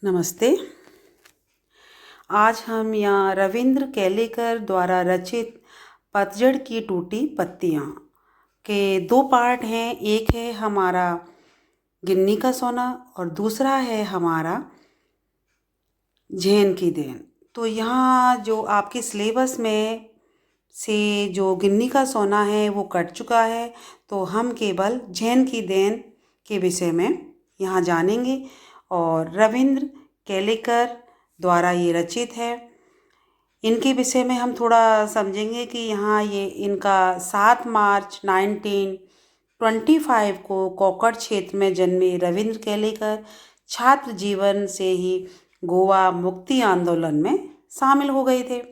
नमस्ते। आज हम यहाँ रविंद्र केलेकर द्वारा रचित पतझड़ की टूटी पत्तियाँ के दो पार्ट हैं। एक है हमारा गिन्नी का सोना और दूसरा है हमारा झेन की देन। तो यहाँ जो आपके सिलेबस में से जो गिन्नी का सोना है वो कट चुका है, तो हम केवल झेन की देन के विषय में यहाँ जानेंगे। और रविंद्र केलेकर द्वारा ये रचित है। इनके विषय में हम थोड़ा समझेंगे कि यहाँ ये इनका 7 मार्च 1925 को कोकड़ क्षेत्र में जन्मे रविंद्र केलेकर छात्र जीवन से ही गोवा मुक्ति आंदोलन में शामिल हो गए थे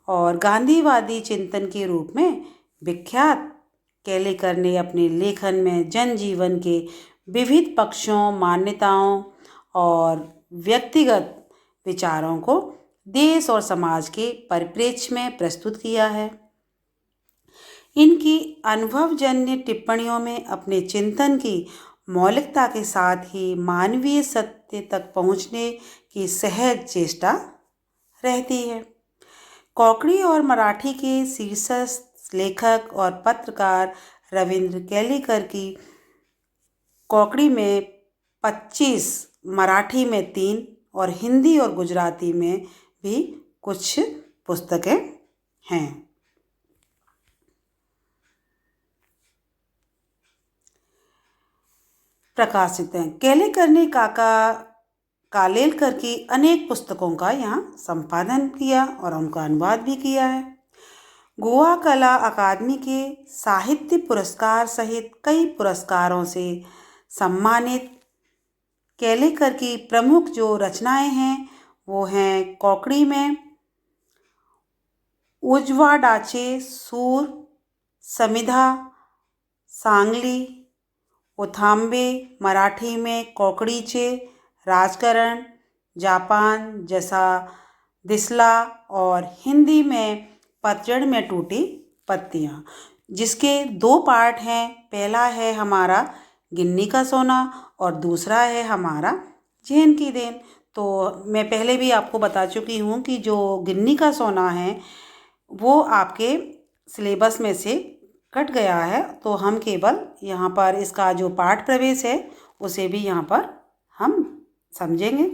और गांधीवादी चिंतन के रूप में विख्यात। केलेकर ने अपने लेखन में जनजीवन के विविध पक्षों, मान्यताओं और व्यक्तिगत विचारों को देश और समाज के परिप्रेक्ष्य में प्रस्तुत किया है। इनकी अनुभवजन्य टिप्पणियों में अपने चिंतन की मौलिकता के साथ ही मानवीय सत्य तक पहुँचने की सहज चेष्टा रहती है। कोंकणी और मराठी के शीर्षस्थ लेखक और पत्रकार रविंद्र केलेकर की कोंकणी में 25, मराठी में 3 और हिंदी और गुजराती में भी कुछ पुस्तकें हैं। प्रकाशित हैं। केलेकर ने काका कालेलकर की अनेक पुस्तकों का यहाँ संपादन किया और उनका अनुवाद भी किया है। गोवा कला अकादमी के साहित्य पुरस्कार सहित कई पुरस्कारों से सम्मानित केलेकर की प्रमुख जो रचनाएं हैं वो हैं कोंकणी में उजवा डाचे, सूर, समिधा, सांगली, उथांबे, मराठी में कोकड़ीचे, राजकरण, जापान जैसा दिसला और हिंदी में पतझड़ में टूटी पत्तियाँ, जिसके 2 पार्ट हैं। पहला है हमारा गिन्नी का सोना और दूसरा है हमारा झेन की देन। तो मैं पहले भी आपको बता चुकी हूँ कि जो गिन्नी का सोना है वो आपके सिलेबस में से कट गया है, तो हम केवल यहाँ पर इसका जो पाठ प्रवेश है उसे भी यहाँ पर हम समझेंगे।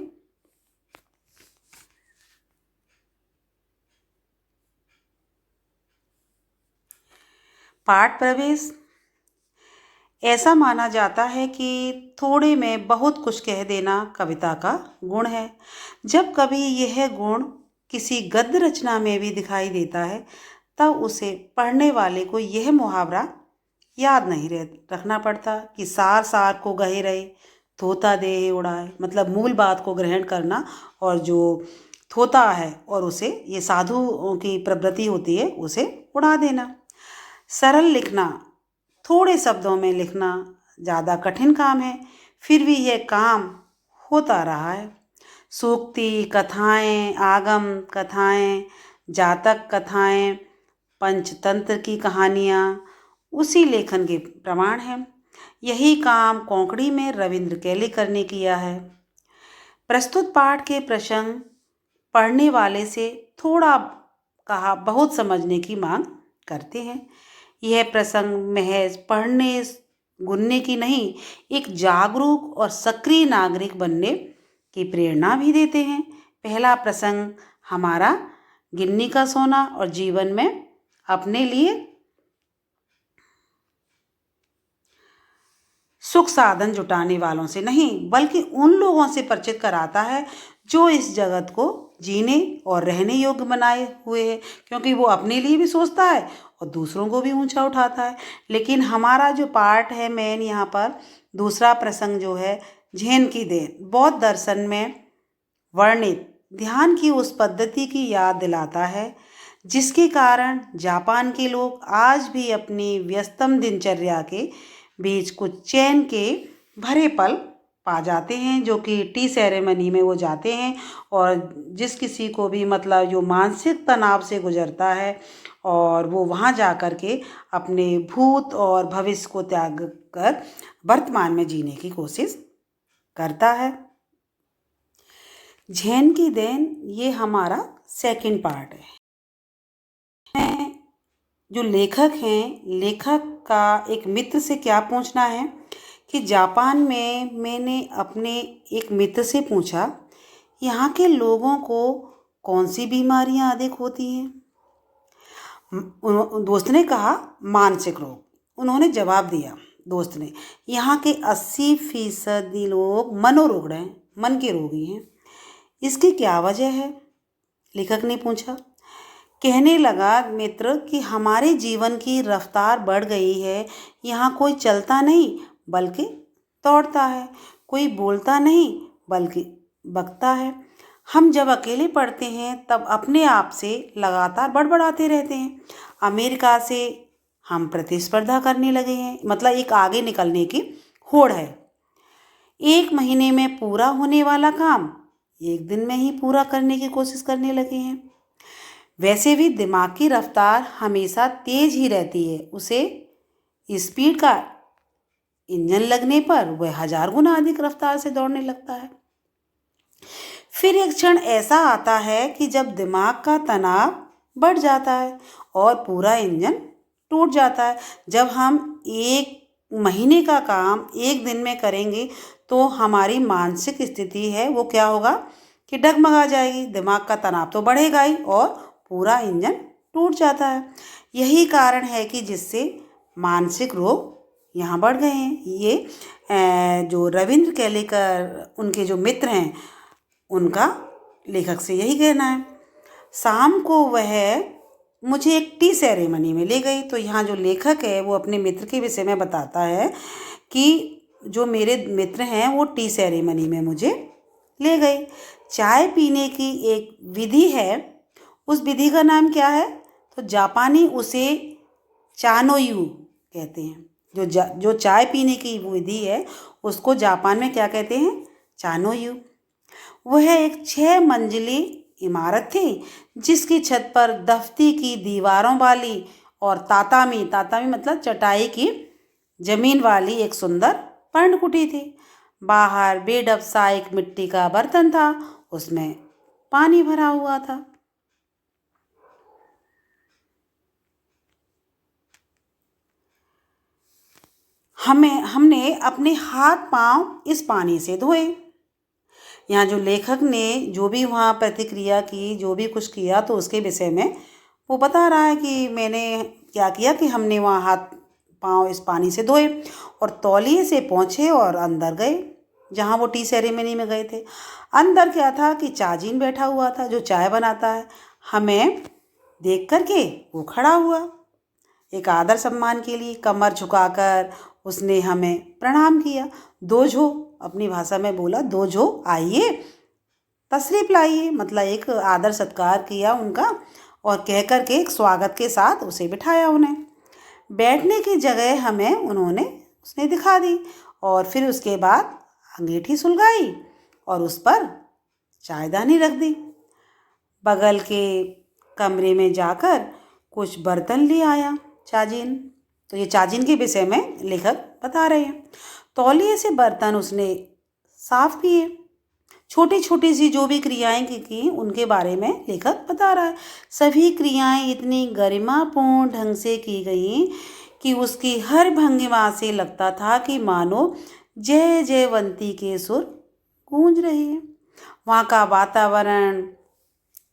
पाठ प्रवेश। ऐसा माना जाता है कि थोड़े में बहुत कुछ कह देना कविता का गुण है। जब कभी यह गुण किसी गद्य रचना में भी दिखाई देता है तब उसे पढ़ने वाले को यह मुहावरा याद नहीं रखना पड़ता कि सार सार को गहे रहे, थोता देह उड़ाए। मतलब मूल बात को ग्रहण करना और जो थोता है और उसे ये साधुओं की प्रवृत्ति होती है उसे उड़ा देना। सरल लिखना, थोड़े शब्दों में लिखना ज़्यादा कठिन काम है, फिर भी यह काम होता रहा है। सूक्ति कथाएं, आगम कथाएं, जातक कथाएं, पंचतंत्र की कहानियाँ उसी लेखन के प्रमाण हैं। यही काम कोंकणी में रविंद्र केलेकर ने किया है। प्रस्तुत पाठ के प्रसंग पढ़ने वाले से थोड़ा कहा बहुत समझने की मांग करते हैं। यह प्रसंग महज पढ़ने गुनने की नहीं, एक जागरूक और सक्रिय नागरिक बनने की प्रेरणा भी देते हैं। पहला प्रसंग हमारा गिन्नी का सोना और जीवन में अपने लिए सुख साधन जुटाने वालों से नहीं बल्कि उन लोगों से परिचित कराता है जो इस जगत को जीने और रहने योग्य बनाए हुए हैं, क्योंकि वो अपने लिए भी सोचता है और दूसरों को भी ऊंचा उठाता है। लेकिन हमारा जो पार्ट है मेन यहाँ पर दूसरा प्रसंग जो है झेन की देन, बौद्ध दर्शन में वर्णित ध्यान की उस पद्धति की याद दिलाता है जिसके कारण जापान के लोग आज भी अपनी व्यस्तम दिनचर्या के बीच कुछ चैन के भरे पल पा जाते हैं, जो कि टी सेरेमनी में वो जाते हैं। और जिस किसी को भी मतलब जो मानसिक तनाव से गुजरता है और वो वहाँ जा कर के अपने भूत और भविष्य को त्याग कर वर्तमान में जीने की कोशिश करता है। झैन की देन ये हमारा सेकंड पार्ट है। मैं जो लेखक हैं, लेखक का एक मित्र से क्या पूछना है कि जापान में मैंने अपने एक मित्र से पूछा, यहाँ के लोगों को कौन सी बीमारियाँ अधिक होती हैं? दोस्त ने कहा मानसिक रोग। उन्होंने जवाब दिया, दोस्त ने, यहाँ के 80% लोग मनोरोग हैं, मन के रोगी हैं। इसकी क्या वजह है? लेखक ने पूछा। कहने लगा मित्र कि हमारे जीवन की रफ्तार बढ़ गई है। यहाँ कोई चलता नहीं बल्कि दौड़ता है, कोई बोलता नहीं बल्कि बकता है। हम जब अकेले पढ़ते हैं तब अपने आप से लगातार बड़बड़ाते रहते हैं। अमेरिका से हम प्रतिस्पर्धा करने लगे हैं, मतलब एक आगे निकलने की होड़ है। एक महीने में पूरा होने वाला काम एक दिन में ही पूरा करने की कोशिश करने लगे हैं। वैसे भी दिमाग की रफ्तार हमेशा तेज ही रहती है। उसे स्पीड का इंजन लगने पर वह 1000 गुना अधिक रफ्तार से दौड़ने लगता है। फिर एक क्षण ऐसा आता है कि जब दिमाग का तनाव बढ़ जाता है और पूरा इंजन टूट जाता है। जब हम एक महीने का काम एक दिन में करेंगे तो हमारी मानसिक स्थिति है वो क्या होगा कि डगमगा जाएगी। दिमाग का तनाव तो बढ़ेगा ही और पूरा इंजन टूट जाता है। यही कारण है कि जिससे मानसिक रोग यहाँ बढ़ गए हैं। ये जो रविंद्र केलेकर उनके जो मित्र हैं उनका लेखक से यही कहना है। शाम को वह मुझे एक टी सेरेमनी में ले गई। तो यहाँ जो लेखक है वो अपने मित्र के विषय में बताता है कि जो मेरे मित्र हैं वो टी सेरेमनी में मुझे ले गए। चाय पीने की एक विधि है, उस विधि का नाम क्या है? तो जापानी उसे चानोयू कहते हैं। जो चाय पीने की विधि है उसको जापान में क्या कहते हैं? चानोयू। वह एक 6 मंजिली इमारत थी जिसकी छत पर दफ्ती की दीवारों वाली और तातामी तातामी मतलब चटाई की जमीन वाली एक सुंदर पर्णकुटी थी। बाहर बेढप सा एक मिट्टी का बर्तन था, उसमें पानी भरा हुआ था। हमने अपने हाथ पांव इस पानी से धोए। यहाँ जो लेखक ने जो भी वहाँ प्रतिक्रिया की, जो भी कुछ किया, तो उसके विषय में वो बता रहा है कि मैंने क्या किया कि हमने वहाँ हाथ पांव इस पानी से धोए और तौलिए से पोंछे और अंदर गए जहाँ वो टी सेरेमनी में गए थे। अंदर क्या था कि चाजिन बैठा हुआ था जो चाय बनाता है। हमें देख करके वो खड़ा हुआ, एक आदर सम्मान के लिए कमर झुकाकर उसने हमें प्रणाम किया। दोजो अपनी भाषा में बोला, दोजो आइए, तशरीफ लाइए, मतलब एक आदर सत्कार किया उनका और कह कर के एक स्वागत के साथ उसे बिठाया। उन्हें बैठने की जगह हमें उसने दिखा दी और फिर उसके बाद अंगीठी सुलगाई और उस पर चायदानी रख दी। बगल के कमरे में जाकर कुछ बर्तन ले आया, चाजिन। तो ये चाजिन के विषय में लेखक बता रहे हैं। तौलिए से बर्तन उसने साफ किए। छोटी छोटी सी जो भी क्रियाएं की उनके बारे में लेखक बता रहा है। सभी क्रियाएं इतनी गरिमापूर्ण ढंग से की गई कि उसकी हर भंगिमा से लगता था कि मानो जय जयवंती के सुर गूंज रहे हैं। वहाँ का वातावरण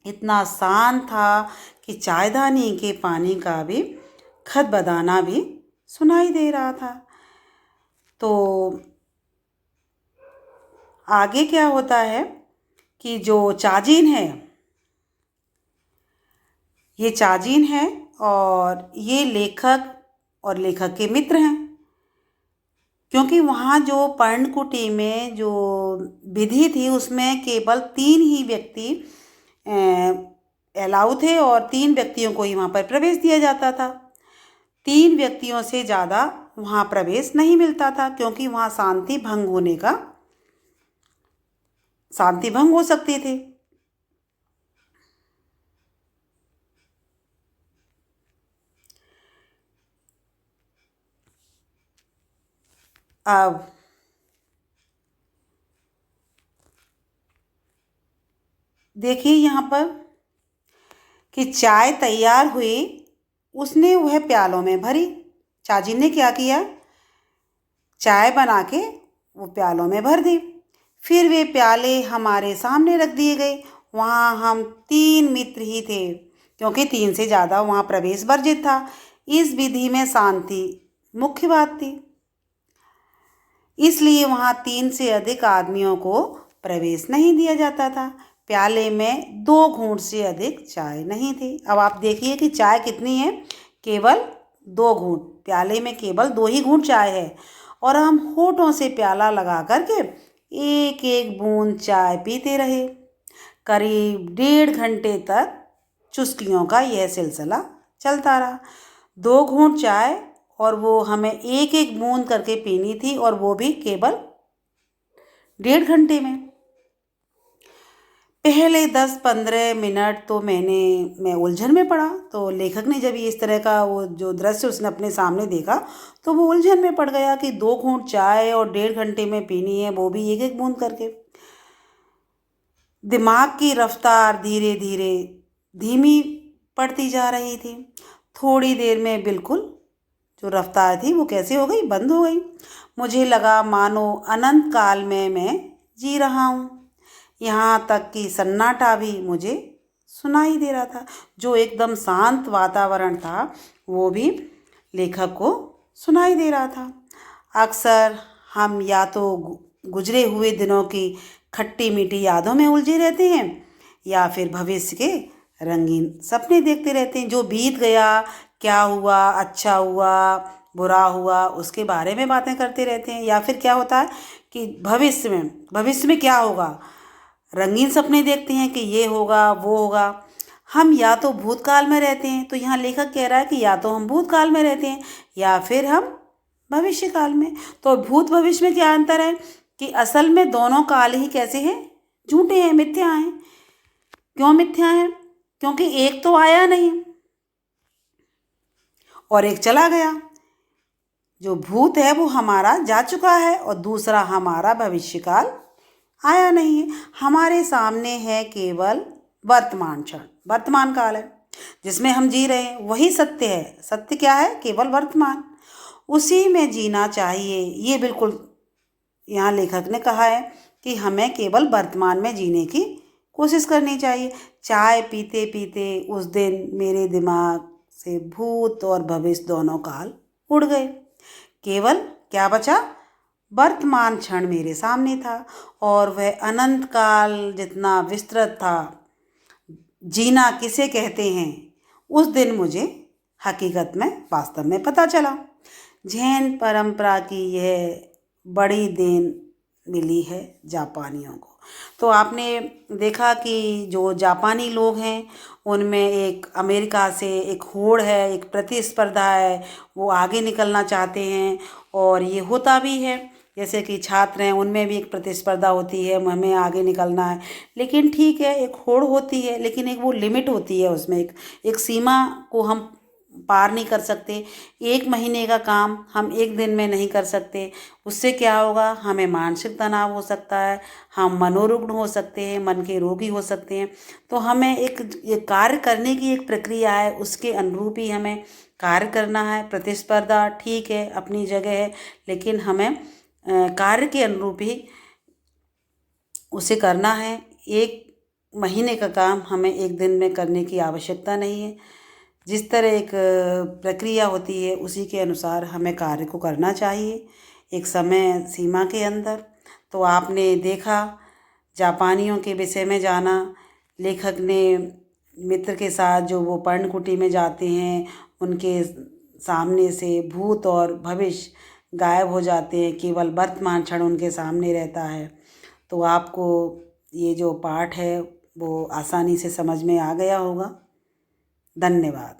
इतना शांत था कि चायदानी के पानी का भी खदबदाना भी सुनाई दे रहा था। तो आगे क्या होता है कि जो चाजिन है, ये चाजिन है और ये लेखक और लेखक के मित्र हैं। क्योंकि वहाँ जो पर्णकुटी में जो विधि थी उसमें केवल 3 ही व्यक्ति अलाउ थे और 3 व्यक्तियों को ही वहाँ पर प्रवेश दिया जाता था। 3 व्यक्तियों से ज़्यादा वहाँ प्रवेश नहीं मिलता था क्योंकि वहाँ शांति भंग हो सकती थी। अब देखिए यहाँ पर कि चाय तैयार हुई, उसने वह प्यालों में भरी। चाची ने क्या किया, चाय बना के वो प्यालों में भर दी। फिर वे प्याले हमारे सामने रख दिए गए। वहाँ हम 3 मित्र ही थे, क्योंकि 3 से ज़्यादा वहाँ प्रवेश वर्जित था। इस विधि में शांति मुख्य बात थी, इसलिए वहाँ 3 से अधिक आदमियों को प्रवेश नहीं दिया जाता था। प्याले में 2 घूंट से अधिक चाय नहीं थी। अब आप देखिए कि चाय कितनी है, केवल 2 घूंट। प्याले में केवल 2 ही घूंट चाय है, और हम होठों से प्याला लगा करके एक एक बूंद चाय पीते रहे। करीब 1.5 घंटे तक चुस्कियों का यह सिलसिला चलता रहा। 2 घूंट चाय, और वो हमें एक एक बूंद करके पीनी थी, और वो भी केवल 1.5 घंटे में। पहले 10-15 मिनट तो मैं उलझन में पड़ा। तो लेखक ने जब इस तरह का वो जो दृश्य उसने अपने सामने देखा, तो वो उलझन में पड़ गया कि 2 घूंट चाय और 1.5 घंटे में पीनी है, वो भी एक एक बूंद करके। दिमाग की रफ्तार धीरे धीरे धीमी पड़ती जा रही थी। थोड़ी देर में बिल्कुल जो रफ्तार थी वो कैसे हो गई, बंद हो गई। मुझे लगा मानो अनंत काल में मैं जी रहा हूँ। यहाँ तक कि सन्नाटा भी मुझे सुनाई दे रहा था। जो एकदम शांत वातावरण था, वो भी लेखक को सुनाई दे रहा था। अक्सर हम या तो गुजरे हुए दिनों की खट्टी मीठी यादों में उलझे रहते हैं, या फिर भविष्य के रंगीन सपने देखते रहते हैं। जो बीत गया, क्या हुआ, अच्छा हुआ, बुरा हुआ, उसके बारे में बातें करते रहते हैं। या फिर क्या होता है कि भविष्य में क्या होगा, रंगीन सपने देखते हैं कि ये होगा, वो होगा। हम या तो भूतकाल में रहते हैं, तो यहाँ लेखक कह रहा है कि या तो हम भूतकाल में रहते हैं, या फिर हम भविष्य काल में। तो भूत भविष्य में क्या अंतर है कि असल में दोनों काल ही कैसे हैं, झूठे हैं, मिथ्या हैं। क्यों मिथ्या हैं? क्योंकि एक तो आया नहीं और एक चला गया। जो भूत है वो हमारा जा चुका है, और दूसरा हमारा भविष्यकाल आया नहीं है। हमारे सामने है केवल वर्तमान क्षण, वर्तमान काल है जिसमें हम जी रहे हैं, वही सत्य है। सत्य क्या है? केवल वर्तमान, उसी में जीना चाहिए। ये बिल्कुल यहाँ लेखक ने कहा है कि हमें केवल वर्तमान में जीने की कोशिश करनी चाहिए। चाय पीते पीते उस दिन मेरे दिमाग से भूत और भविष्य दोनों काल उड़ गए। केवल क्या बचा? वर्तमान क्षण मेरे सामने था, और वह अनंत काल जितना विस्तृत था। जीना किसे कहते हैं, उस दिन मुझे हकीकत में वास्तव में पता चला। जैन परंपरा की यह बड़ी देन मिली है जापानियों को। तो आपने देखा कि जो जापानी लोग हैं, उनमें एक अमेरिका से एक होड़ है, एक प्रतिस्पर्धा है। वो आगे निकलना चाहते हैं, और ये होता भी है। जैसे कि छात्र हैं, उनमें भी एक प्रतिस्पर्धा होती है, हमें आगे निकलना है। लेकिन ठीक है, एक होड़ होती है, लेकिन एक वो लिमिट होती है, उसमें एक सीमा को हम पार नहीं कर सकते। 1 महीने का काम हम 1 दिन में नहीं कर सकते। उससे क्या होगा, हमें मानसिक तनाव हो सकता है, हम मनोरुग्ण हो सकते हैं, मन के रोगी हो सकते हैं। तो हमें ये कार्य करने की एक प्रक्रिया है, उसके अनुरूप ही हमें कार्य करना है। प्रतिस्पर्धा ठीक है, अपनी जगह है, लेकिन हमें कार्य के अनुरूप ही उसे करना है। 1 महीने का काम हमें 1 दिन में करने की आवश्यकता नहीं है। जिस तरह एक प्रक्रिया होती है, उसी के अनुसार हमें कार्य को करना चाहिए, एक समय सीमा के अंदर। तो आपने देखा, जापानियों के विषय में जाना। लेखक ने मित्र के साथ जो वो पर्णकुटी में जाते हैं, उनके सामने से भूत और भविष्य गायब हो जाते हैं, केवल वर्तमान क्षण उनके सामने रहता है। तो आपको ये जो पाठ है वो आसानी से समझ में आ गया होगा। धन्यवाद।